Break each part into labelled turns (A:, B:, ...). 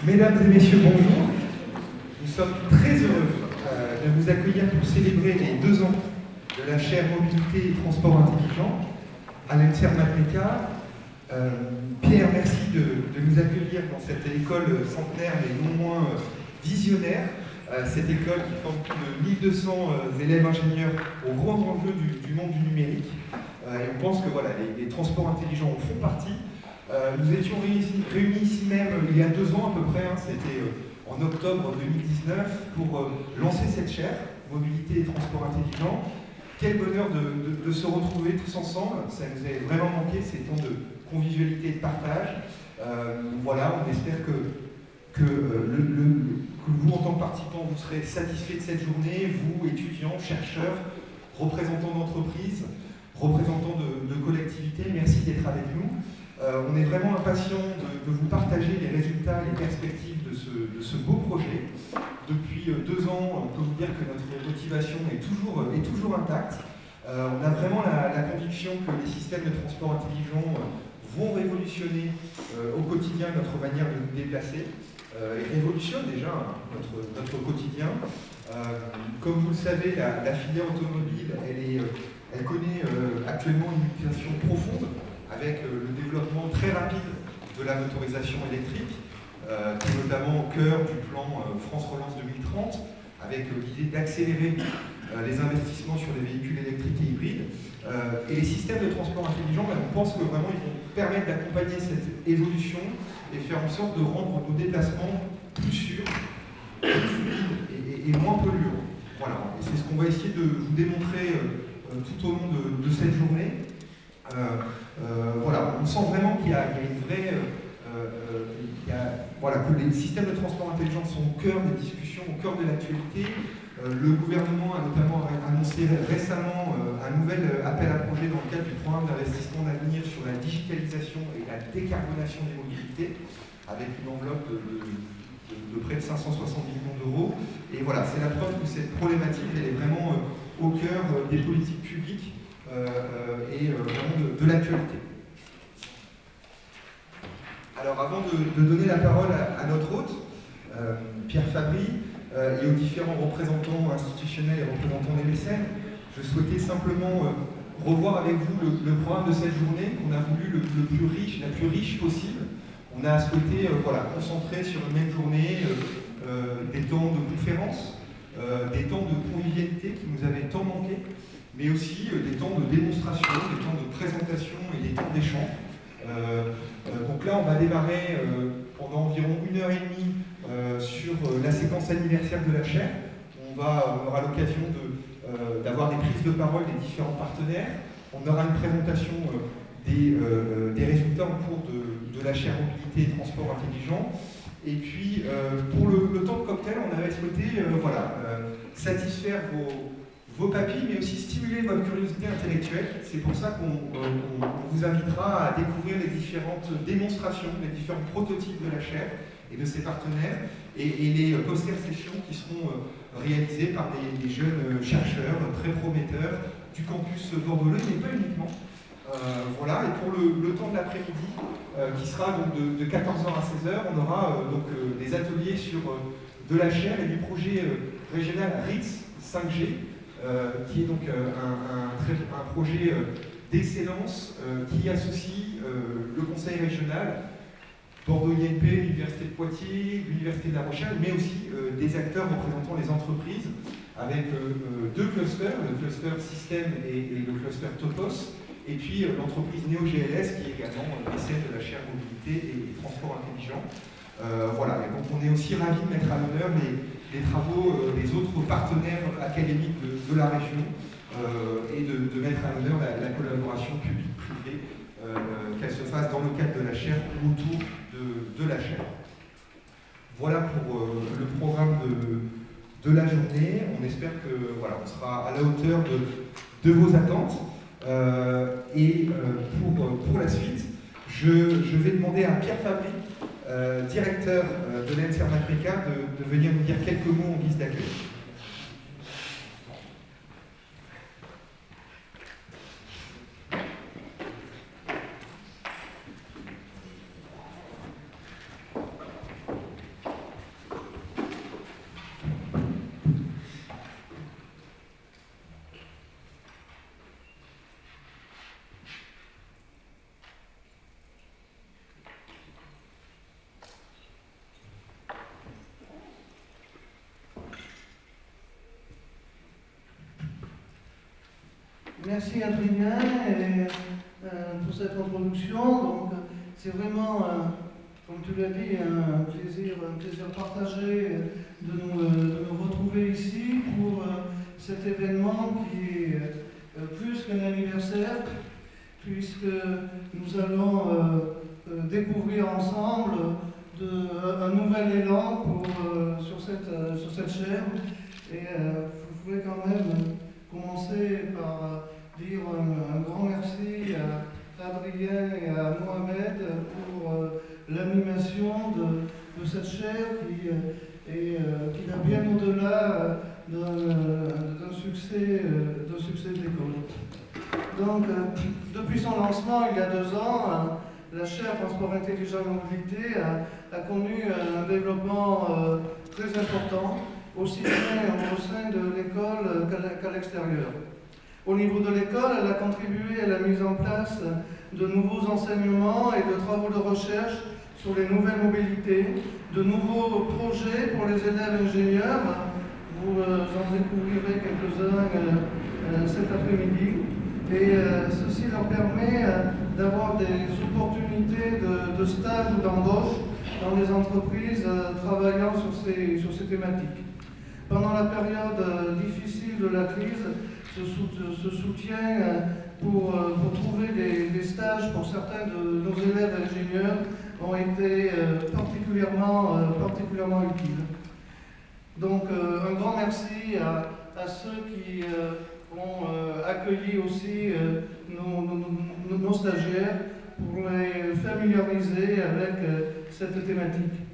A: Mesdames et messieurs, bonjour. Nous sommes très heureux de vous accueillir pour célébrer les 2 ans de la chaire Mobilité et Transport Intelligent à l'ENSERM Atmeca. Pierre, merci de nous accueillir dans cette école centenaire mais non moins visionnaire. Cette école qui forme plus de 1200 élèves ingénieurs au grand enjeu du monde du numérique. Et on pense que voilà, les transports intelligents en font partie. Nous étions réunis ici même il y a 2 ans à peu près, c'était en octobre 2019, pour lancer cette chaire, Mobilité et Transport Intelligent. Quel bonheur de se retrouver tous ensemble, ça nous a vraiment manqué, ces temps de convivialité et de partage. Voilà, on espère que vous, en tant que participants, vous serez satisfaits de cette journée, vous, étudiants, chercheurs, représentants d'entreprises, représentants de collectivités, merci d'être avec nous. On est vraiment impatients de vous partager les résultats, les perspectives de ce beau projet. Depuis 2 ans, on peut vous dire que notre motivation est toujours intacte. On a vraiment la conviction que les systèmes de transport intelligents vont révolutionner au quotidien notre manière de nous déplacer. Et révolutionnent déjà notre quotidien. Comme vous le savez, la filière automobile, elle connaît actuellement une mutation profonde, avec le développement très rapide de la motorisation électrique, qui est notamment au cœur du plan France Relance 2030, avec l'idée d'accélérer les investissements sur les véhicules électriques et hybrides. Et les systèmes de transport intelligents, on pense que vraiment ils vont permettre d'accompagner cette évolution et faire en sorte de rendre nos déplacements plus sûrs, plus fluides et moins polluants. Voilà, et c'est ce qu'on va essayer de vous démontrer tout au long de cette journée. Voilà, on sent vraiment qu'il y a une vraie... voilà, que les systèmes de transport intelligent sont au cœur des discussions, au cœur de l'actualité. Le gouvernement a notamment annoncé récemment un nouvel appel à projet dans le cadre du programme d'investissement d'avenir sur la digitalisation et la décarbonation des mobilités, avec une enveloppe de près de 570 millions d'euros. Et voilà, c'est la preuve que cette problématique elle est vraiment au cœur des politiques publiques et vraiment de l'actualité. Alors avant de donner la parole à notre hôte, Pierre Fabry, et aux différents représentants institutionnels et représentants des mécènes, je souhaitais simplement revoir avec vous le programme de cette journée qu'on a voulu la plus riche possible. On a souhaité concentrer sur une même journée des temps de conférence, des temps de convivialité qui nous avaient tant manqué, mais aussi des temps de démonstration, des temps de présentation et des temps d'échange. Donc là, on va démarrer pendant environ 1h30 sur la séquence anniversaire de la chaire. On aura l'occasion d'avoir des prises de parole des différents partenaires. On aura une présentation des résultats en cours de la chaire Mobilité et Transport Intelligent. Et puis, pour le temps de cocktail, on avait souhaité satisfaire vos papilles, mais aussi stimuler votre curiosité intellectuelle. C'est pour ça qu'on vous invitera à découvrir les différentes démonstrations, les différents prototypes de la chaire et de ses partenaires, et les poster sessions qui seront réalisées par des jeunes chercheurs très prometteurs du campus bordelais, mais pas uniquement. Voilà, et pour le temps de l'après-midi, qui sera donc de 14h à 16h, on aura donc des ateliers sur de la chaire et du projet régional RITS 5G, qui est donc un projet d'excellence qui associe le conseil régional, Bordeaux INP, l'Université de Poitiers, l'Université de La Rochelle, mais aussi des acteurs représentant les entreprises, avec 2 clusters, le cluster système et le cluster Topos, et puis l'entreprise NeoGLS, qui est également mécène de la chaire Mobilité et Transport Intelligent. Voilà, et donc on est aussi ravis de mettre à l'honneur les travaux des autres partenaires académiques de la région et de mettre à l'honneur la collaboration publique-privée, qu'elle se fasse dans le cadre de la chaire ou autour de la chaire. Voilà pour le programme de la journée. On espère que on sera à la hauteur de vos attentes. Et pour la suite, je vais demander à Pierre Fabry, directeur de l'ENSERM Atmeca, de venir nous dire quelques mots en guise d'accueil.
B: Merci Adrien pour cette introduction. Donc, c'est vraiment, comme tu l'as dit, un plaisir partagé de nous retrouver ici pour cet événement qui est plus qu'un anniversaire, puisque nous allons découvrir ensemble un nouvel élan sur cette chaire. Et je voudrais quand même commencer par dire un grand merci à Adrien et à Mohamed pour l'animation de cette chaire qui va bien au-delà d'un succès de l'école. Donc, depuis son lancement il y a 2 ans, la chaire Transport intelligent et mobilité a connu un développement très important, aussi bien au sein de l'école qu'à l'extérieur. Au niveau de l'école, elle a contribué à la mise en place de nouveaux enseignements et de travaux de recherche sur les nouvelles mobilités, de nouveaux projets pour les élèves ingénieurs. Vous en découvrirez quelques-uns cet après-midi. Et ceci leur permet d'avoir des opportunités de stage ou d'embauche dans les entreprises travaillant sur ces thématiques. Pendant la période difficile de la crise, ce soutien pour trouver des stages pour certains de nos élèves ingénieurs ont été particulièrement utiles. Donc un grand merci à ceux qui ont accueilli aussi nos stagiaires pour les familiariser avec cette thématique.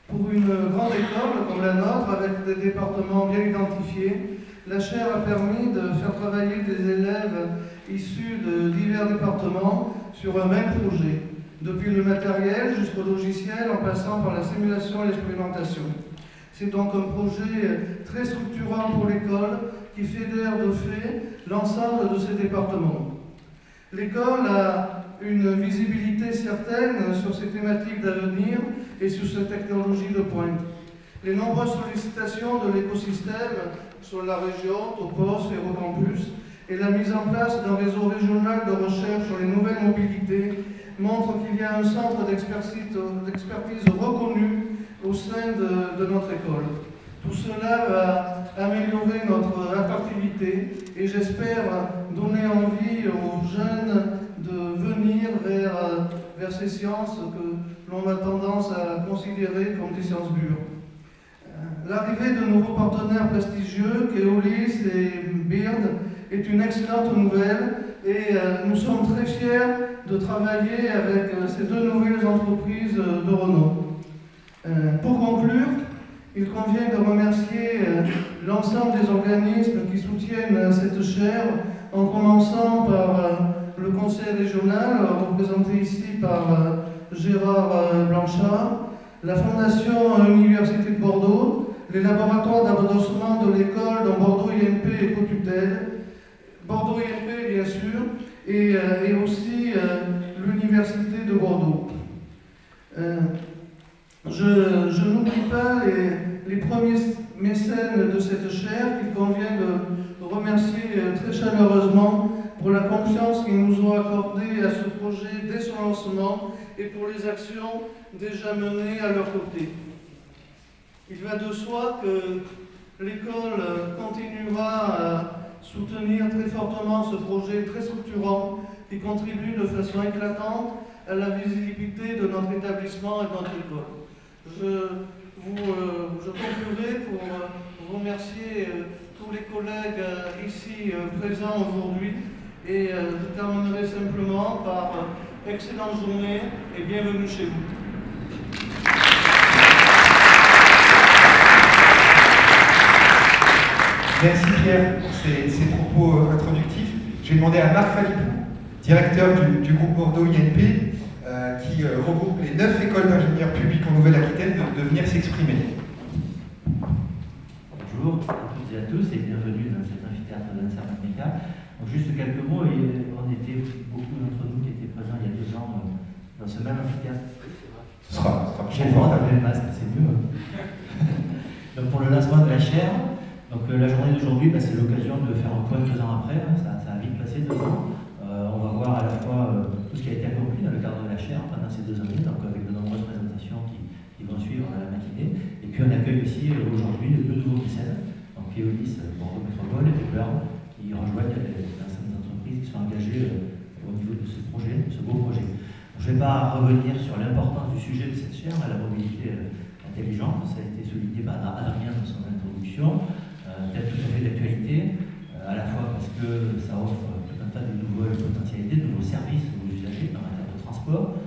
B: Pour une grande école comme la nôtre, avec des départements bien identifiés, la chaire a permis de faire travailler des élèves issus de divers départements sur un même projet, depuis le matériel jusqu'au logiciel en passant par la simulation et l'expérimentation. C'est donc un projet très structurant pour l'école qui fédère de fait l'ensemble de ces départements. L'école a une visibilité certaine sur ces thématiques d'avenir et sur ces technologies de pointe. Les nombreuses sollicitations de l'écosystème sur la région, Topos, Ferrocampus, et la mise en place d'un réseau régional de recherche sur les nouvelles mobilités montrent qu'il y a un centre d'expertise reconnu au sein de notre école. Tout cela va améliorer notre attractivité et j'espère donner envie aux jeunes de venir vers ces sciences que l'on a tendance à considérer comme des sciences dures. L'arrivée de nouveaux partenaires prestigieux, Keolis et Beard, est une excellente nouvelle et nous sommes très fiers de travailler avec ces 2 nouvelles entreprises de renom. Pour conclure, il convient de remercier l'ensemble des organismes qui soutiennent cette chaire, en commençant par le conseil régional, représenté ici par Gérard Blanchard, la Fondation Université de Bordeaux, les laboratoires d'adossement de l'école dont Bordeaux IMP est co-tutelle, Bordeaux IMP bien sûr, et aussi l'Université de Bordeaux. Je n'oublie pas les premiers mécènes de cette chaire qu'il convient de remercier très chaleureusement pour la confiance qu'ils nous ont accordée à ce projet dès son lancement et pour les actions déjà menées à leur côté. Il va de soi que l'école continuera à soutenir très fortement ce projet très structurant qui contribue de façon éclatante à la visibilité de notre établissement et de notre école. Je conclurai pour remercier tous les collègues ici présents aujourd'hui et je terminerai simplement par excellente journée et bienvenue chez vous.
A: Merci Pierre pour ces propos introductifs. Je vais demander à Marc Falipou, directeur du groupe Bordeaux INP, qui regroupe les 9 écoles d'ingénieurs publics en Nouvelle-Aquitaine, de venir s'exprimer.
C: Bonjour à toutes et à tous et bienvenue dans cet amphithéâtre d'Anse-Armagnac. Donc juste quelques mots, et on était beaucoup d'entre nous qui étaient présents il y a 2 ans dans ce même amphithéâtre.
A: Ce sera
C: J'ai le droit d'enlever le masque, c'est mieux. Donc pour le lancement de la chaire, donc la journée d'aujourd'hui, c'est l'occasion de faire un point 2 ans après, ça a vite passé ces 2 ans. On va voir à la fois tout ce qui a été accompli dans le cadre de la chaire pendant ces 2 années, donc avec de nombreuses présentations qui vont suivre dans la matinée. Et puis on accueille aussi aujourd'hui 2 nouveaux mécènes, donc Keolis, Bordeaux Métropole et Burn, qui rejoignent l'ensemble des entreprises qui sont engagées au niveau de ce projet, de ce beau projet. Je ne vais pas revenir sur l'importance du sujet de cette chaire, la mobilité intelligente, ça a été souligné par Adrien dans son introduction, peut-être tout à fait d'actualité, à la fois parce que ça offre tout un tas de nouvelles potentialités, de nouveaux services aux usagers en matière de transport,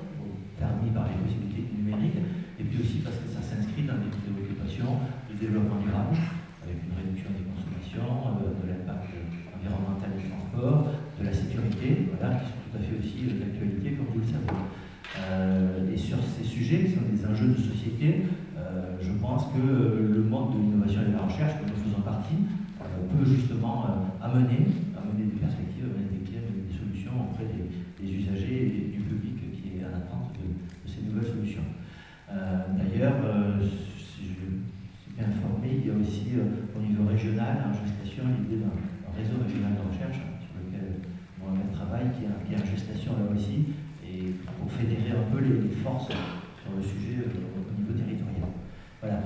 C: permis par les possibilités numériques, et puis aussi parce que ça s'inscrit dans des préoccupations du développement durable, avec une réduction des consommations, de l'impact environnemental du transport, de la sécurité, voilà, qui sont tout à fait aussi d'actualité, comme vous le savez. Et sur ces sujets, qui sont des enjeux de société, je pense que le monde de l'innovation et de la recherche, dont nous faisons partie, peut justement amener des perspectives, amener des clés, amener des solutions auprès des usagers et du public qui est en attente de ces nouvelles solutions. D'ailleurs, si je suis bien informé, il y a aussi au niveau régional, en gestation, l'idée d'un réseau régional de recherche sur lequel Mohamed travaille, qui est en gestation là aussi, et pour fédérer un peu les forces sur le sujet au niveau territorial. Voilà.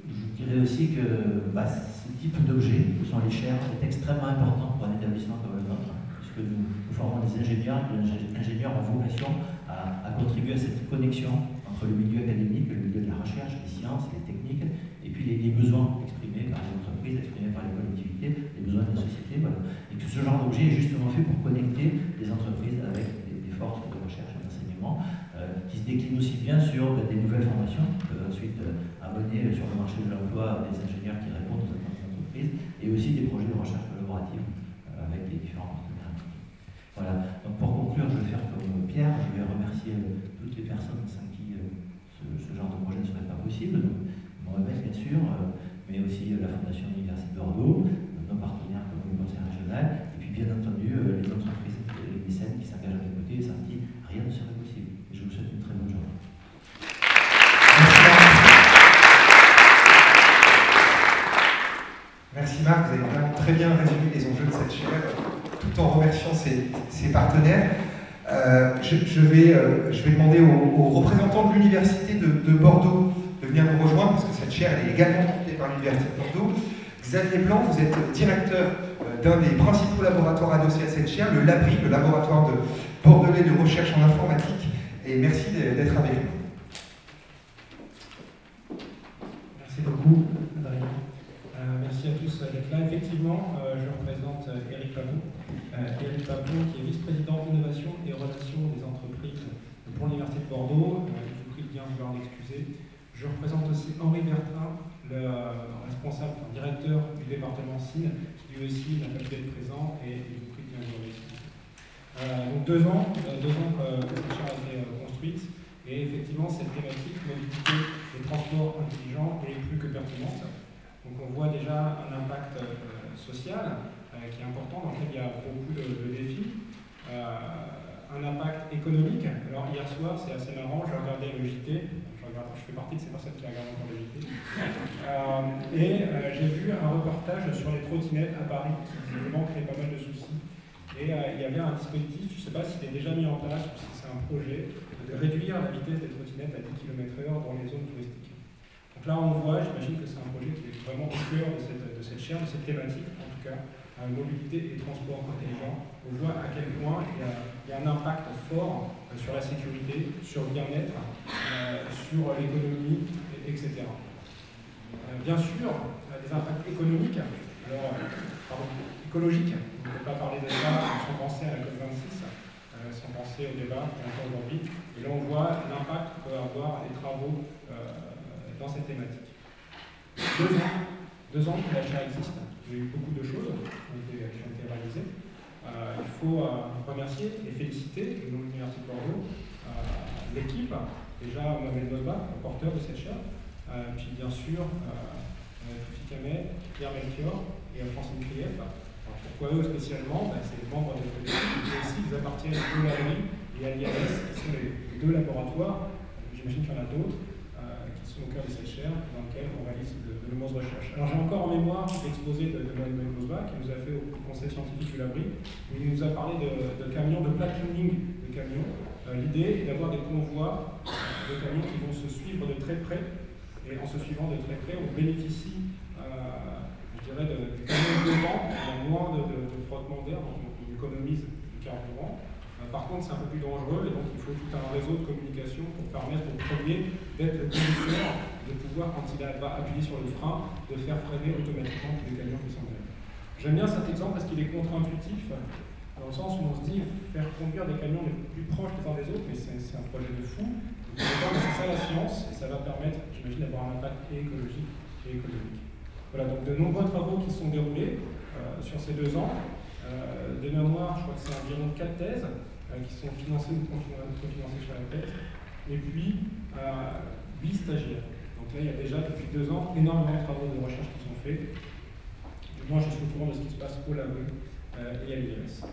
C: Je dirais aussi que ce type d'objet, que sont les chaires, est extrêmement important pour un établissement comme le nôtre, puisque nous formons des ingénieurs, et les ingénieurs ont vocation à contribuer à cette connexion entre le milieu académique, le milieu de la recherche, les sciences, les techniques, et puis les besoins exprimés par les entreprises, exprimés par les collectivités, les besoins des sociétés, voilà. Et que ce genre d'objet est justement fait pour connecter les entreprises avec des forces de recherche et d'enseignement, qui se déclinent aussi bien sur des nouvelles formations, ensuite amener sur le marché de l'emploi des ingénieurs qui répondent aux attentes des entreprises, et aussi des projets de recherche collaborative avec les différents partenaires. Voilà. Donc pour conclure, je vais faire comme Pierre, je vais remercier toutes les personnes sans qui ce genre de projet ne serait pas possible. Donc, Mohamed, bien sûr, mais aussi la Fondation Université de Bordeaux, nos partenaires comme le Conseil régional, et puis bien entendu les entreprises et les mécènes qui s'engagent à mes côtés, sans qui rien ne serait possible. Et je vous souhaite une très bonne journée.
A: Merci Marc, vous avez vraiment très bien résumé les enjeux de cette chaire, tout en remerciant ses partenaires. Je vais demander aux représentants de l'Université de Bordeaux de venir nous rejoindre, parce que cette chaire elle est également portée par l'Université de Bordeaux. Xavier Blanc, vous êtes directeur d'un des principaux laboratoires adossés à cette chaire, le LABRI, le laboratoire de bordelais de recherche en informatique, et merci d'être avec nous.
D: Merci beaucoup, Adrien. Merci à tous d'être là. Effectivement, je représente Éric Pabot. Éric Pabot, qui est vice-président d'innovation et relations des entreprises pour l'Université de Bordeaux. Je vous prie de bien vouloir m'excuser. Je représente aussi Henri Bertin, le responsable, directeur du département SIN, qui lui aussi n'a pas pu être présent, et je vous prie de bien vouloir m'excuser. Donc 2 ans que cette chaire a été construite, et effectivement cette thématique, mobilité et transport intelligent, est plus que pertinente. Donc on voit déjà un impact social qui est important, dans lequel il y a beaucoup de défis. Un impact économique. Alors hier soir, c'est assez marrant, je regardais le JT, je fais partie de ces personnes qui regardent encore le JT, j'ai vu un reportage sur les trottinettes à Paris qui visiblement crée pas mal de soucis. Et il y avait un dispositif, je ne sais pas s'il est déjà mis en place ou si c'est un projet, de réduire la vitesse des trottinettes à 10 km/h dans les zones touristiques. Donc là, on voit, j'imagine que c'est un projet qui est vraiment au cœur de cette chaire, de cette thématique, en tout cas, mobilité et transport intelligent. On voit à quel point il y a un impact fort sur la sécurité, sur le bien-être, sur l'économie, etc. Bien sûr, des impacts économiques, écologiques, on ne peut pas parler de ça sans penser à la COP26, sans penser au débat qu'on entend aujourd'hui. Et là, on voit l'impact que peuvent avoir les travaux dans cette thématique. 2 ans que la chaire existe. Il y a eu beaucoup de choses qui ont été réalisées. Il faut remercier et féliciter l'Université de Bordeaux, l'équipe, déjà Mohamed Nosba, le porteur de cette chaire, puis bien sûr Toufi Kamel, Pierre Melchior et Francine Krief. Pourquoi eux spécialement? C'est les membres de l'équipe, mais aussi ils appartiennent au LABRI et à l'IAS, qui sont les 2 laboratoires, j'imagine qu'il y en a d'autres, qui sont au cœur de cette chaire, dans lequel on réalise de nombreuses recherches. Alors j'ai encore en mémoire l'exposé de Manuel Bosba, qui nous a fait au Conseil scientifique du Labri, où il nous a parlé de camions, de platooning de camions. L'idée est d'avoir des convois de camions qui vont se suivre de très près, et en se suivant de très près, on bénéficie, je dirais, du camion devant, on a moins de frottement d'air, donc on économise du carburant. Par contre, c'est un peu plus dangereux et donc il faut tout un réseau de communication pour permettre au premier d'être le conducteur, de pouvoir, quand il va appuyer sur le frein, de faire freiner automatiquement tous les camions qui sont derrière. J'aime bien cet exemple parce qu'il est contre-intuitif, dans le sens où on se dit faire conduire des camions les plus proches les uns des autres, mais c'est un projet de fou. C'est ça la science et ça va permettre, j'imagine, d'avoir un impact et écologique et économique. Voilà, donc de nombreux travaux qui sont déroulés sur ces 2 ans. De mémoire, je crois que c'est environ 4 thèses qui sont financées ou cofinancées sur la tête, et puis 8 stagiaires. Donc là, il y a déjà depuis 2 ans énormément de travaux de recherche qui sont faits. Moi, je suis au courant de ce qui se passe au Labri et à l'IRS.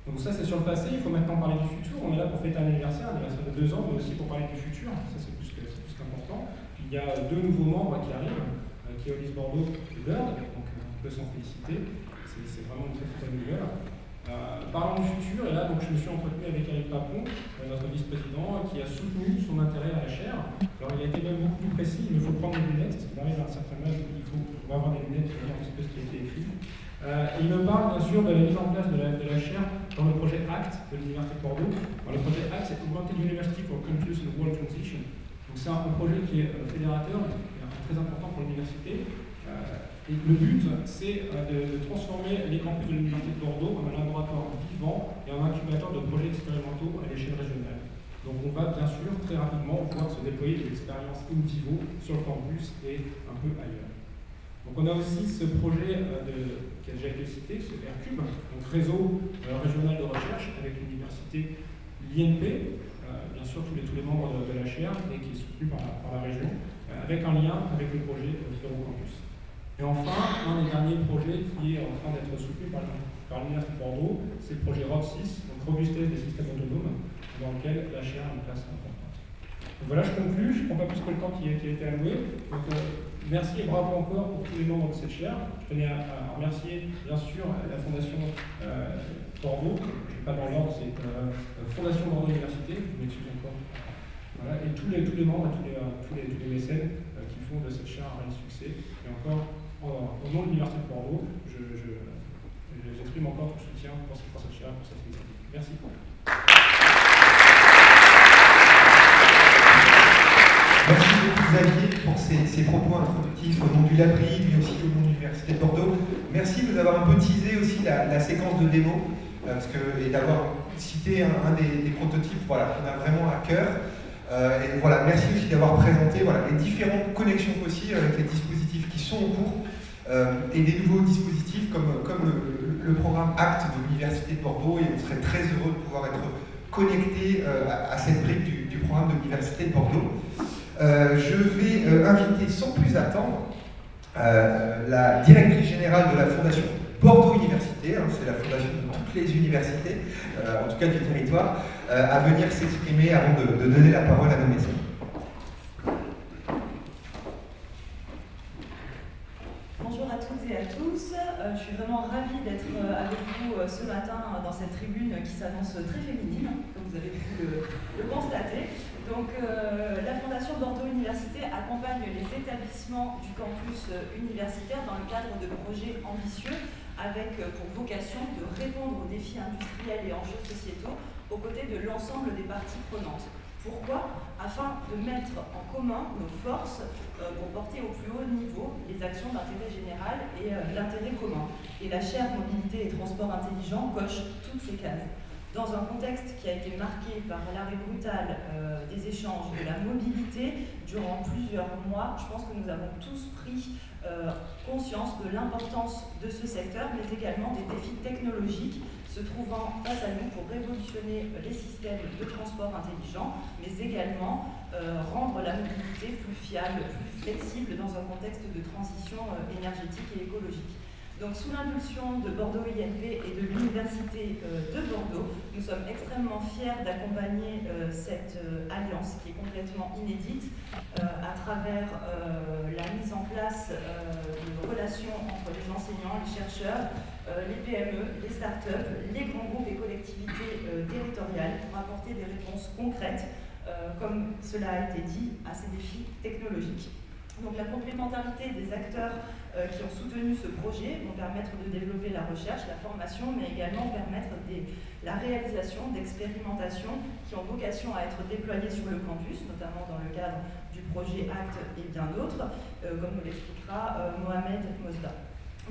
D: Donc ça, c'est sur le passé. Il faut maintenant parler du futur. On est là pour fêter un anniversaire de 2 ans, mais aussi pour parler du futur. Ça, c'est plus qu'important. Il y a 2 nouveaux membres qui arrivent, qui est Hollis Bordeaux et Bird, donc on peut s'en féliciter. C'est vraiment une très bonne nouvelle. Parlons du futur, et là donc, je me suis entretenu avec Eric Papon, notre vice-président, qui a soutenu son intérêt à la chaire. Alors il a été même beaucoup plus précis, il me faut prendre des lunettes, parce qu'il arrive à un certain âge où il faut avoir des lunettes pour lire un petit peu ce qui a été écrit. Il me parle bien sûr de la mise en place de la chaire dans le projet ACT de l'Université de Bordeaux. Alors, le projet ACT, c'est Augmented University for Continuous and World Transition. Donc c'est un projet qui est fédérateur, très important pour l'université. Et le but, c'est de transformer les campus de l'Université de Bordeaux en un laboratoire vivant et en incubateur de projets expérimentaux à l'échelle régionale. Donc on va bien sûr très rapidement pouvoir se déployer des expériences in vivo sur le campus et un peu ailleurs. Donc on a aussi ce projet qui a déjà été cité, ce RCube, donc réseau régional de recherche avec l'université, l'INP, bien sûr tous les membres de la chaire et qui est soutenu par la région, avec un lien avec le projet Ferrocampus. Et enfin, un des derniers projets qui est en train d'être soutenu par l'Université de Bordeaux, c'est le projet ROB6, donc Robustesse des systèmes autonomes, dans lequel la chaire a une place importante. Donc voilà, je conclue, je ne prends pas plus que le temps qui a été alloué. Donc, merci et bravo encore pour tous les membres de cette chaire. Je tenais à remercier bien sûr la Fondation Bordeaux, je ne suis pas dans l'ordre, c'est Fondation Bordeaux Université, je m'excuse encore. Voilà, et tous les membres, tous les mécènes qui font de cette chaire un réel succès. Et encore, au nom de l'Université de Bordeaux, j'exprime encore tout le soutien pour cette chaire, pour cette initiative. Merci.
A: Merci beaucoup Xavier pour ces propos introductifs au nom du Labri, mais aussi au nom de l'Université de Bordeaux. Merci de nous avoir un peu teasé aussi la séquence de démo et d'avoir cité un des prototypes qu'on a vraiment à cœur. Et voilà, merci aussi d'avoir présenté les différentes connexions possibles avec les dispositifs qui sont en cours et des nouveaux dispositifs comme le programme ACT de l'Université de Bordeaux, et on serait très heureux de pouvoir être connecté à cette brique du programme de l'Université de Bordeaux. Je vais inviter sans plus attendre la directrice générale de la Fondation Bordeaux Université, c'est la fondation de toutes les universités, en tout cas du territoire, à venir s'exprimer avant de donner la parole à nos médecins.
E: Bonjour à toutes et à tous, je suis vraiment ravie d'être avec vous ce matin dans cette tribune qui s'annonce très féminine, comme vous avez pu le constater. Donc la Fondation Bordeaux Université accompagne les établissements du campus universitaire dans le cadre de projets ambitieux avec pour vocation de répondre aux défis industriels et enjeux sociétaux aux côtés de l'ensemble des parties prenantes. Pourquoi? Afin de mettre en commun nos forces pour porter au plus haut niveau les actions d'intérêt général et l'intérêt commun. Et la chaire mobilité et transport intelligent coche toutes ces cases. Dans un contexte qui a été marqué par l'arrêt brutal des échanges de la mobilité durant plusieurs mois, je pense que nous avons tous pris conscience de l'importance de ce secteur, mais également des défis technologiques se trouvant face à nous pour révolutionner les systèmes de transport intelligents, mais également rendre la mobilité plus fiable, plus flexible dans un contexte de transition énergétique et écologique. Donc sous l'impulsion de Bordeaux INP et de l'Université de Bordeaux, nous sommes extrêmement fiers d'accompagner cette alliance qui est complètement inédite à travers la mise en place de relations entre les enseignants, les chercheurs, les PME, les startups, les grands groupes et collectivités territoriales pour apporter des réponses concrètes, comme cela a été dit, à ces défis technologiques. Donc la complémentarité des acteurs qui ont soutenu ce projet vont permettre de développer la recherche, la formation, mais également permettre la réalisation d'expérimentations qui ont vocation à être déployées sur le campus, notamment dans le cadre du projet ACT et bien d'autres, comme nous l'expliquera Mohamed Mosda.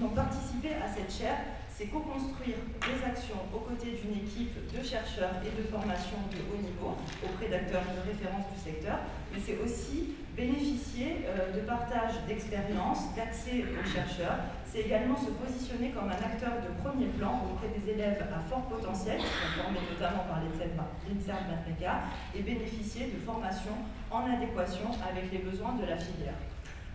E: Donc participer à cette chaire, c'est co-construire des actions aux côtés d'une équipe de chercheurs et de formation de haut niveau auprès d'acteurs de référence du secteur, mais c'est aussi bénéficier de partage d'expériences, d'accès aux chercheurs. C'est également se positionner comme un acteur de premier plan auprès des élèves à fort potentiel, qui sont formés notamment par l'INSERM Matreka, et bénéficier de formations en adéquation avec les besoins de la filière.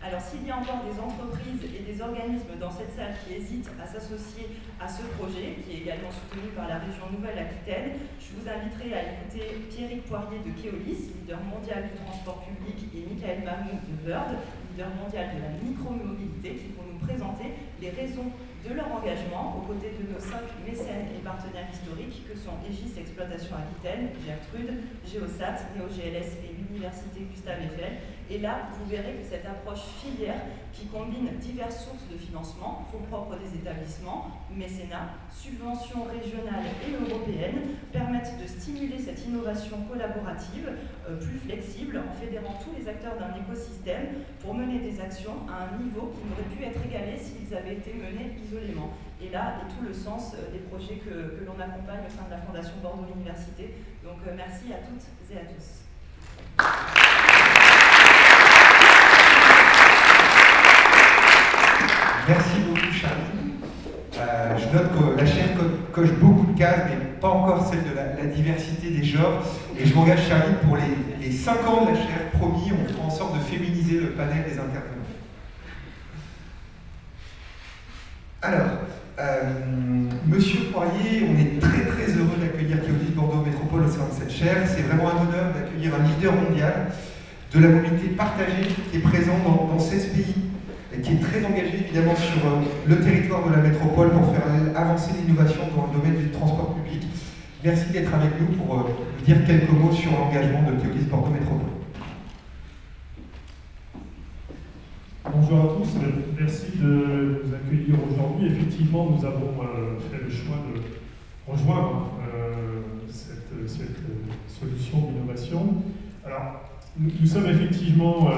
E: Alors s'il y a encore des entreprises et des organismes dans cette salle qui hésitent à s'associer à ce projet, qui est également soutenu par la région Nouvelle-Aquitaine, je vous inviterai à écouter Pierrick Poirier de Keolis, leader mondial du transport public, et Michael Mamou de Bird, leader mondial de la micromobilité, qui vont nous présenter les raisons de leur engagement aux côtés de nos 5 mécènes et partenaires historiques que sont Aegis Exploitation Aquitaine, Gertrude, Géosat, NeoGLS et l'Université Gustave Eiffel. Et là, vous verrez que cette approche filière qui combine diverses sources de financement, fonds propres des établissements, mécénat, subventions régionales et européennes, permettent de stimuler cette innovation collaborative plus flexible en fédérant tous les acteurs d'un écosystème pour mener des actions à un niveau qui n'aurait pu être égalé s'ils avaient été menés isolément. Et là est tout le sens des projets que l'on accompagne au sein de la Fondation Bordeaux Université. Donc merci à toutes et à tous.
A: Merci beaucoup, Charlie. Je note que la chaire coche beaucoup de cases, mais pas encore celle de la diversité des genres. Et je m'engage, Charlie, pour les 5 ans de la chaire, promis, on fera en sorte de féminiser le panel des intervenants. Alors, Monsieur Poirier, on est très très heureux d'accueillir Keolis Bordeaux Métropole au sein de cette chaire. C'est vraiment un honneur d'accueillir un leader mondial de la mobilité partagée qui est présent dans 16 pays. Et qui est très engagé évidemment sur le territoire de la métropole pour faire avancer l'innovation dans le domaine du transport public. Merci d'être avec nous pour nous dire quelques mots sur l'engagement de Keolis Bordeaux Métropole.
F: Bonjour à tous, merci de nous accueillir aujourd'hui. Effectivement, nous avons fait le choix de rejoindre cette solution d'innovation. Alors, nous sommes effectivement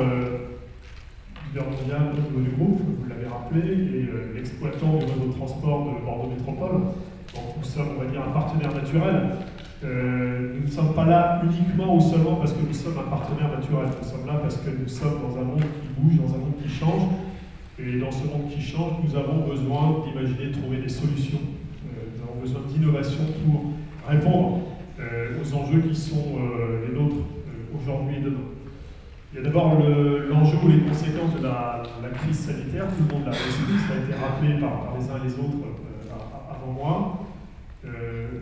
F: leader mondial au niveau du groupe, vous l'avez rappelé, et l'exploitant du réseau de transport de Bordeaux Métropole. Donc nous sommes, on va dire, un partenaire naturel. Nous ne sommes pas là uniquement ou seulement parce que nous sommes un partenaire naturel. Nous sommes là parce que nous sommes dans un monde qui bouge, dans un monde qui change. Et dans ce monde qui change, nous avons besoin d'imaginer, de trouver des solutions. Nous avons besoin d'innovation pour répondre aux enjeux qui sont les nôtres aujourd'hui et demain. Il y a d'abord l'enjeu ou les conséquences de la crise sanitaire, tout le monde l'a expliqué, ça a été rappelé par les uns et les autres avant moi.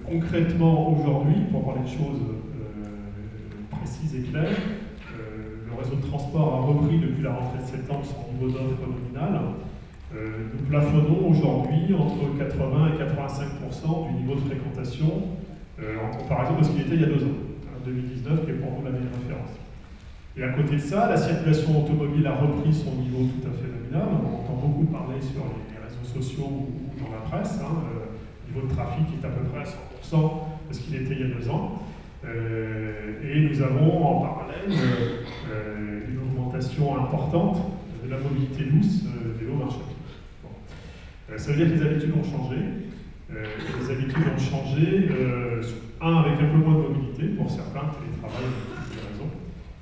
F: Concrètement, aujourd'hui, pour parler de choses précises et claires, le réseau de transport a repris depuis la rentrée de septembre son niveau d'offre nominal. Nous plafonnons aujourd'hui entre 80 et 85% du niveau de fréquentation en comparaison de ce qu'il était il y a 2 ans, 2019, qui est pour nous l'année de référence. Et à côté de ça, la circulation automobile a repris son niveau tout à fait nominal. On entend beaucoup parler sur les réseaux sociaux ou dans la presse. Le niveau de trafic est à peu près à 100% de ce qu'il était il y a 2 ans. Et nous avons en parallèle une augmentation importante de la mobilité douce des vélos marche à pied. Bon. Ça veut dire que les habitudes ont changé. Les habitudes ont changé, avec un peu moins de mobilité pour certains, télétravail,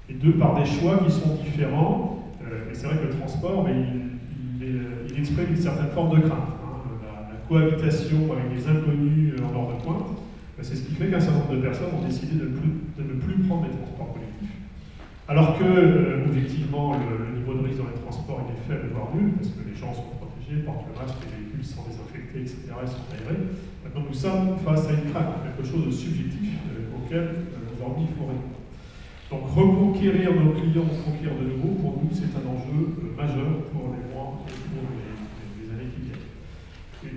F: et 2 par des choix qui sont différents. Et c'est vrai que le transport, il exprime une certaine forme de crainte. La cohabitation avec des inconnus en heure de pointe, c'est ce qui fait qu'un certain nombre de personnes ont décidé de ne plus prendre les transports collectifs. Alors que, objectivement, le niveau de risque dans les transports est faible, voire nul, parce que les gens sont protégés, privilégié portent le masque, les véhicules sont désinfectés, etc. et sont aérés. Maintenant, nous sommes face à une crainte, quelque chose de subjectif auquel aujourd'hui il faut répondre. Donc reconquérir nos clients, conquérir de nouveau, pour nous, c'est un enjeu majeur pour les mois et pour les années qui viennent.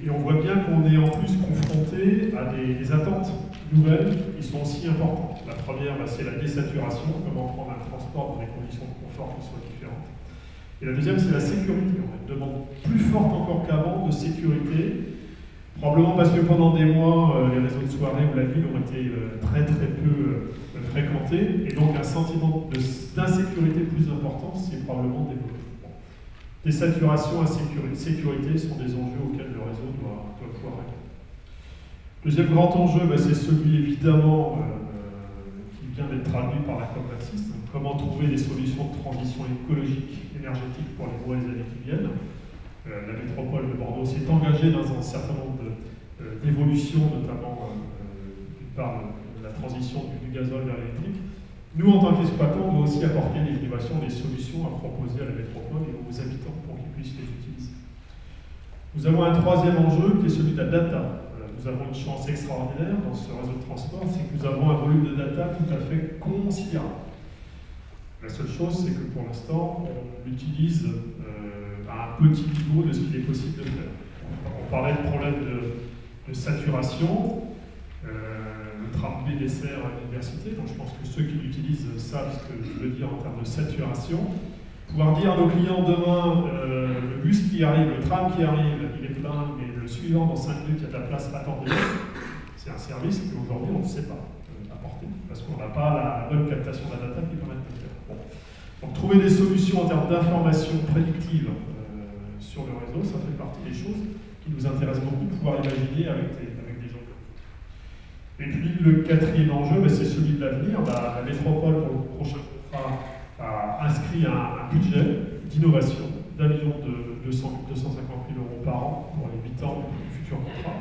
F: Et on voit bien qu'on est en plus confronté à des attentes nouvelles qui sont aussi importantes. La première, c'est la désaturation, comment prendre un transport dans des conditions de confort qui soient différentes. Et la deuxième, c'est la sécurité. On a une demande plus forte encore qu'avant de sécurité, probablement parce que pendant des mois, les réseaux de soirée ou la ville ont été très peu fréquentés, et donc un sentiment d'insécurité plus important, c'est probablement développé. Désaturation et sécurité sont des enjeux auxquels le réseau doit pouvoir répondre. Deuxième grand enjeu, c'est celui évidemment qui vient d'être traduit par la COP26. Comment trouver des solutions de transition écologique, énergétique pour les mois et les années qui viennent. La métropole de Bordeaux s'est engagée dans un certain nombre d'évolutions, notamment d'une part la transition du gazole vers l'électrique. Nous, en tant qu'exploitants, on doit aussi apporter des innovations, des solutions à proposer à la métropole et aux habitants pour qu'ils puissent les utiliser. Nous avons un troisième enjeu qui est celui de la data. Nous avons une chance extraordinaire dans ce réseau de transport, c'est que nous avons un volume de data tout à fait considérable. La seule chose, c'est que pour l'instant, on l'utilise à un petit niveau de ce qu'il est possible de faire. On parlait de problème de saturation. Le tram B dessert à l'université, donc je pense que ceux qui l'utilisent savent ce que je veux dire en termes de saturation. Pouvoir dire à nos clients demain, le bus qui arrive, le tram qui arrive, il est plein, mais le suivant dans 5 minutes, il y a de la place, attendez. C'est un service qu'aujourd'hui on ne sait pas apporter, parce qu'on n'a pas la bonne captation de la data qui permet de le faire. Bon. Donc trouver des solutions en termes d'information prédictive sur le réseau, ça fait partie des choses qui nous intéressent beaucoup de pouvoir imaginer avec des gens. Et puis le quatrième enjeu, c'est celui de l'avenir. La métropole, pour le prochain contrat, a inscrit un budget d'innovation d'1 250 000 € par an pour les 8 ans du futur contrat.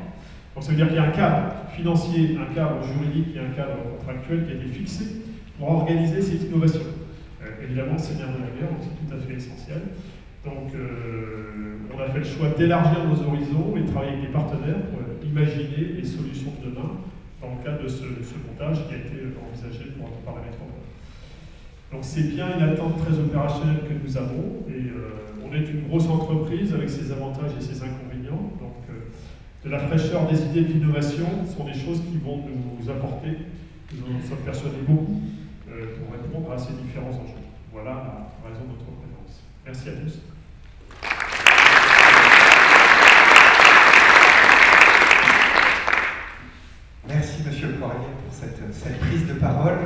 F: Donc ça veut dire qu'il y a un cadre financier, un cadre juridique et un cadre contractuel qui a été fixé pour organiser cette innovation. Évidemment, c'est bien de la guerre, donc c'est tout à fait essentiel. Donc on a fait le choix d'élargir nos horizons et de travailler avec des partenaires pour imaginer les solutions de demain dans le cadre de ce montage qui a été envisagé par la métropole. Donc c'est bien une attente très opérationnelle que nous avons, et on est une grosse entreprise avec ses avantages et ses inconvénients. Donc de la fraîcheur des idées de l'innovation sont des choses qui vont nous apporter, nous en sommes persuadés beaucoup, pour répondre à ces différents enjeux. Voilà la raison de notre présence. Merci à tous.
A: Merci Monsieur Poirier pour cette prise de parole.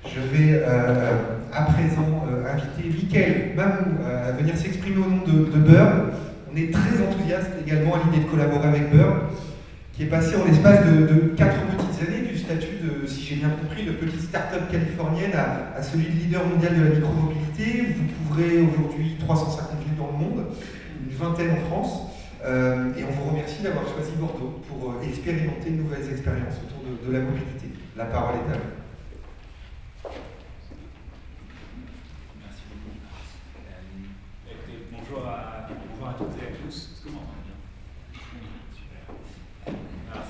A: Je vais à présent inviter Mickaël Mamou à venir s'exprimer au nom de Burn. On est très enthousiaste également à l'idée de collaborer avec Burn, qui est passé en l'espace de 4 petites années du statut de, si j'ai bien compris, de petite start-up californienne à celui de leader mondial de la micromobilité. Vous couvrez aujourd'hui 350 villes dans le monde, une vingtaine en France. Et on vous remercie d'avoir choisi Bordeaux pour expérimenter de nouvelles expériences autour de la mobilité. La parole est à vous.
G: Merci beaucoup. Écoutez, bonjour à toutes et à tous. Est-ce que vous m'entendez bien? Super. Alors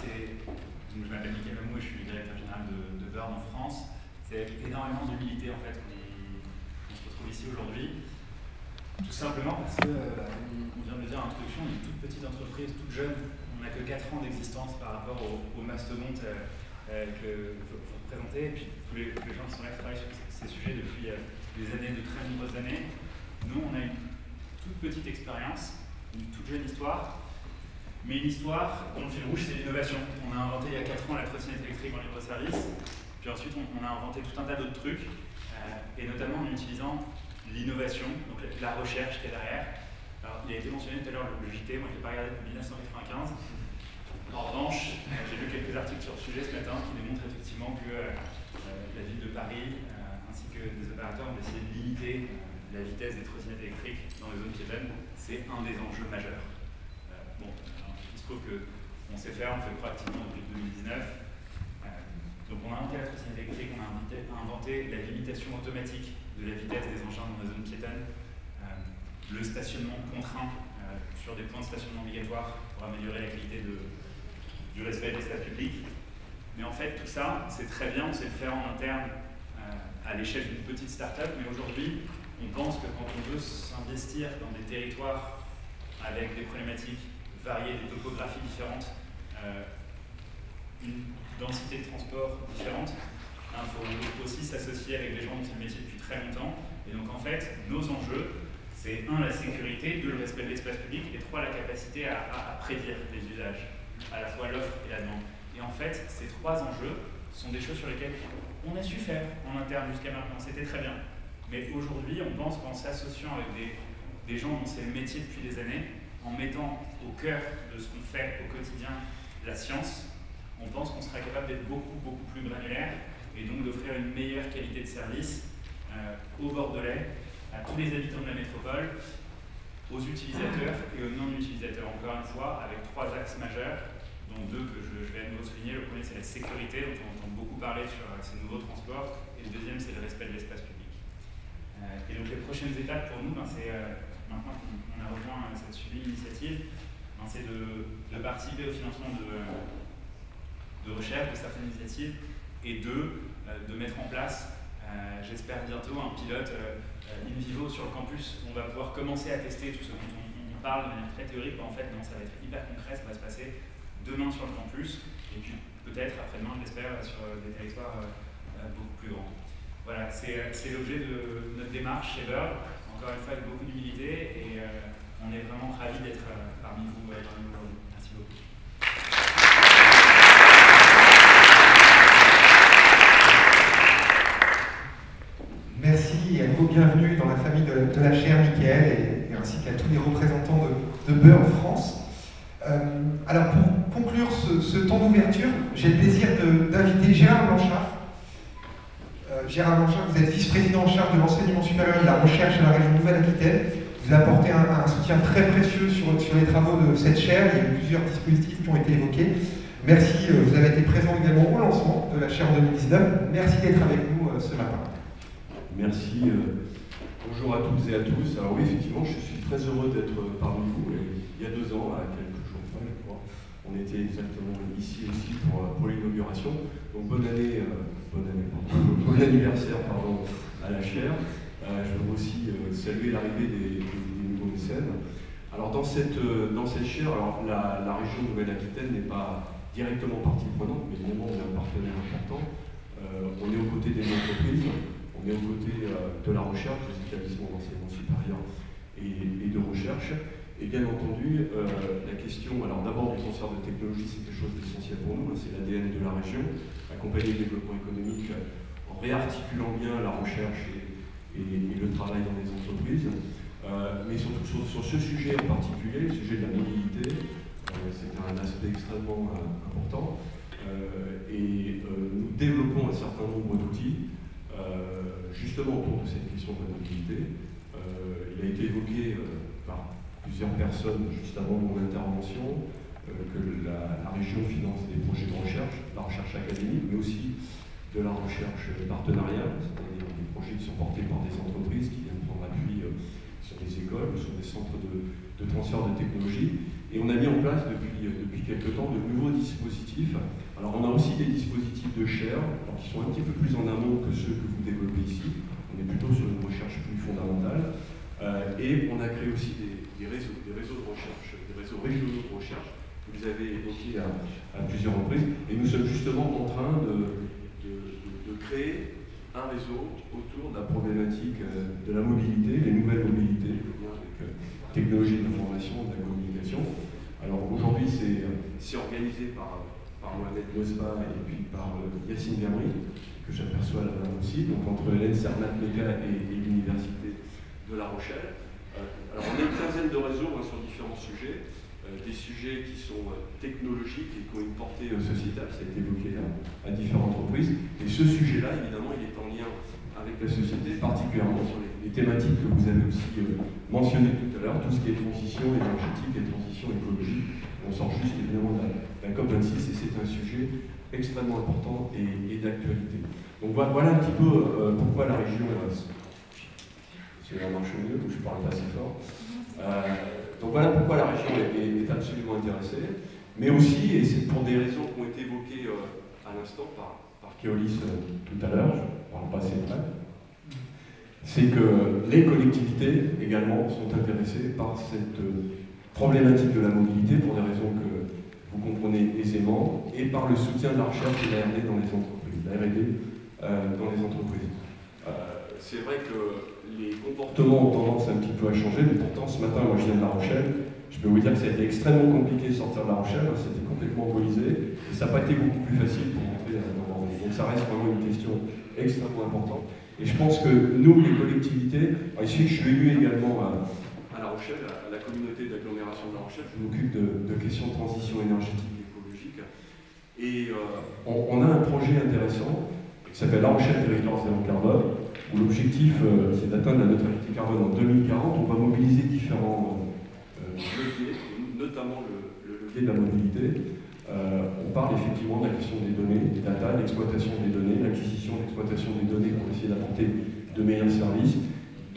G: je m'appelle Mickaël Mamou et je suis le directeur général de Burn en France. C'est avec énormément d'humilité en fait qu'on se retrouve ici aujourd'hui. Tout simplement parce que, on vient de le dire en introduction, on est une toute petite entreprise, toute jeune. On n'a que 4 ans d'existence par rapport au mastodonte que vous représentez. Et puis tous les gens qui sont là qui travaillent sur ces sujets depuis des années, de très nombreuses années. Nous, on a une toute petite expérience, une toute jeune histoire, mais une histoire dont le fil rouge, c'est l'innovation. On a inventé il y a 4 ans la trottinette électrique en libre service. Puis ensuite, on a inventé tout un tas d'autres trucs, et notamment en utilisant l'innovation, donc la recherche qui est derrière. Alors, il a été mentionné tout à l'heure le JT, moi je ne l'ai pas regardé depuis 1995. En revanche, j'ai lu quelques articles sur le sujet ce matin qui démontrent effectivement que la ville de Paris ainsi que des opérateurs ont décidé de limiter la vitesse des trottinettes électriques dans les zones piétonnes. C'est un des enjeux majeurs. Il se trouve qu'on sait faire, on fait proactivement depuis 2019. Donc on a inventé la trottinette électrique, on a inventé la limitation automatique de la vitesse des engins dans la zone piétonne, le stationnement contraint sur des points de stationnement obligatoires pour améliorer la qualité du respect de l'espace public. Mais en fait, tout ça, c'est très bien, on sait le faire en interne à l'échelle d'une petite start-up, mais aujourd'hui, on pense que quand on veut s'investir dans des territoires avec des problématiques variées, des topographies différentes, une densité de transport différente, il faut aussi s'associer avec des gens dont c'est le métier depuis très longtemps. Et donc en fait, nos enjeux, c'est 1, la sécurité, 2, le respect de l'espace public, et 3, la capacité à prédire les usages, à la fois l'offre et la demande. Et en fait, ces 3 enjeux sont des choses sur lesquelles on a su faire en interne jusqu'à maintenant, c'était très bien. Mais aujourd'hui, on pense qu'en s'associant avec des gens dont c'est le métier depuis des années, en mettant au cœur de ce qu'on fait au quotidien la science, on pense qu'on sera capable d'être beaucoup plus granulaire et donc d'offrir une meilleure qualité de service aux Bordelais, à tous les habitants de la métropole, aux utilisateurs et aux non-utilisateurs. Encore une fois, avec 3 axes majeurs, dont 2 que je vais à nouveau souligner. Le premier, c'est la sécurité, dont on entend beaucoup parler sur ces nouveaux transports, et le deuxième, c'est le respect de l'espace public. Et donc les prochaines étapes pour nous, c'est maintenant qu'on a rejoint cette sublime initiative, c'est de participer au financement de recherche de certaines initiatives, et de mettre en place, j'espère bientôt, un pilote in vivo sur le campus. On va pouvoir commencer à tester tout ce dont on parle de manière très théorique, en fait, non, ça va être hyper concret, ça va se passer demain sur le campus, et puis peut-être après-demain, j'espère, sur des territoires beaucoup plus grands. Voilà, c'est l'objet de notre démarche chez Bird, encore une fois avec beaucoup d'humilité, et on est vraiment ravis d'être parmi vous aujourd'hui. Merci beaucoup.
A: Merci et à nouveau bienvenue dans la famille de la chaire Michael, et ainsi qu'à tous les représentants de Bird France. Alors pour conclure ce temps d'ouverture, j'ai le plaisir d'inviter Gérard Blanchard. Gérard Blanchard, vous êtes vice-président en charge de l'enseignement supérieur et de la recherche à la région Nouvelle-Aquitaine. Vous avez apporté un soutien très précieux sur les travaux de cette chaire. Il y a eu plusieurs dispositifs qui ont été évoqués. Merci, vous avez été présent également au lancement de la chaire en 2019. Merci d'être avec nous ce matin.
H: Merci. Bonjour à toutes et à tous. Alors oui, effectivement, je suis très heureux d'être parmi vous. Et il y a 2 ans, à quelques jours près, je crois, on était exactement ici aussi pour l'inauguration. Donc bon anniversaire à la chaire. Je veux aussi saluer l'arrivée des nouveaux mécènes. Alors dans cette chaire, alors la région Nouvelle-Aquitaine n'est pas directement partie prenante, mais évidemment on est un partenaire important. On est aux côtés des entreprises, on est aux côtés de la recherche, des établissements d'enseignement supérieur et de recherche. Et bien entendu, la question, alors d'abord du transfert de technologie, c'est quelque chose d'essentiel pour nous, c'est l'ADN de la région, accompagner le développement économique en réarticulant bien la recherche et le travail dans les entreprises. Mais surtout sur ce sujet en particulier, le sujet de la mobilité, c'est un aspect extrêmement important. Et nous développons un certain nombre d'outils, justement autour de cette question de la mobilité. Il a été évoqué par plusieurs personnes juste avant mon intervention que la région finance des projets de recherche, la recherche académique, mais aussi de la recherche partenariale, c'est-à-dire des projets qui sont portés par des entreprises qui viennent prendre appui sur des écoles, sur des centres de transfert de technologie. Et on a mis en place depuis quelques temps de nouveaux dispositifs. Alors on a aussi des dispositifs de chaire, qui sont un petit peu plus en amont que ceux que vous développez ici. On est plutôt sur une recherche plus fondamentale. Et on a créé aussi des réseaux de recherche, des réseaux régionaux de recherche que vous avez évoqués à plusieurs reprises. Et nous sommes justement en train de créer un réseau autour de la problématique de la mobilité, les nouvelles mobilités, avec technologie de l'information, de la communication. Alors aujourd'hui, c'est organisé par Mohamed Nosba et puis par Yacine Vermery, que j'aperçois là aussi, donc entre l'ENSERMAT MECA et l'Université de La Rochelle. Alors on a une quinzaine de réseaux sur différents sujets, des sujets qui sont technologiques et qui ont une portée sociétale, ça a été évoqué à différentes reprises. Et ce sujet-là, évidemment, il est en lien avec la société, particulièrement sur les thématiques que vous avez aussi mentionnées tout à l'heure, tout ce qui est transition énergétique et transition écologique. On sort juste évidemment d'un COP26 et c'est un sujet extrêmement important et d'actualité. Donc voilà un petit peu pourquoi la région, c'est la marche mieux, donc je ne parle pas assez fort. Donc voilà pourquoi la région est absolument intéressée, mais aussi, et c'est pour des raisons qui ont été évoquées à l'instant par Keolis tout à l'heure, je ne parle pas assez près, c'est que les collectivités également sont intéressées par cette problématique de la mobilité pour des raisons que vous comprenez aisément, et par le soutien de la recherche et de la R&D dans les entreprises, la R&D dans les entreprises. C'est vrai que les comportements ont tendance un petit peu à changer, mais pourtant ce matin, moi je viens de La Rochelle, je peux vous dire que ça a été extrêmement compliqué de sortir de La Rochelle, c'était complètement boisé, et ça n'a pas été beaucoup plus facile pour rentrer dans Bordeaux. Donc ça reste vraiment une question extrêmement importante. Et je pense que nous, les collectivités, il suffit que je suis élu également à La Rochelle, à la communauté d'agglomération de La Rochelle, je m'occupe de questions de transition énergétique et écologique, et on a un projet intéressant qui s'appelle La Rochelle Territoire Zéro Carbone, où l'objectif c'est d'atteindre la neutralité carbone en 2040. On va mobiliser différents leviers, notamment le levier de la mobilité. On parle effectivement de la question des données, des data, l'exploitation des données, l'acquisition, l'exploitation des données pour essayer d'apporter de meilleurs services,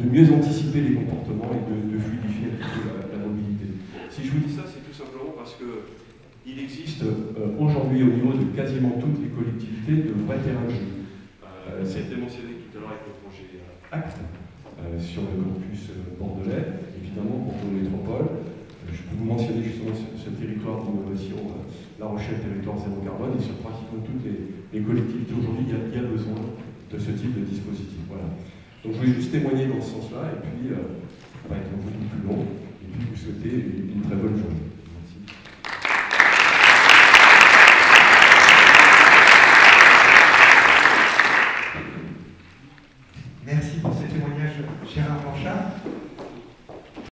H: de mieux anticiper les comportements et de fluidifier la mobilité. Si je vous dis ça, c'est tout simplement parce qu'il existe aujourd'hui au niveau de quasiment toutes les collectivités de vrais terrains de jeu. Ça a été mentionné tout à l'heure avec le projet ACT sur le campus bordelais, évidemment Bordeaux Métropole. Je peux vous mentionner justement ce territoire d'innovation, La Rochelle Territoire Zéro Carbone, et sur pratiquement toutes les collectivités aujourd'hui, il y a besoin de ce type de dispositif. Voilà. Donc je voulais juste témoigner dans ce sens-là, et puis, ça va être beaucoup plus long, et puis vous souhaiter une très bonne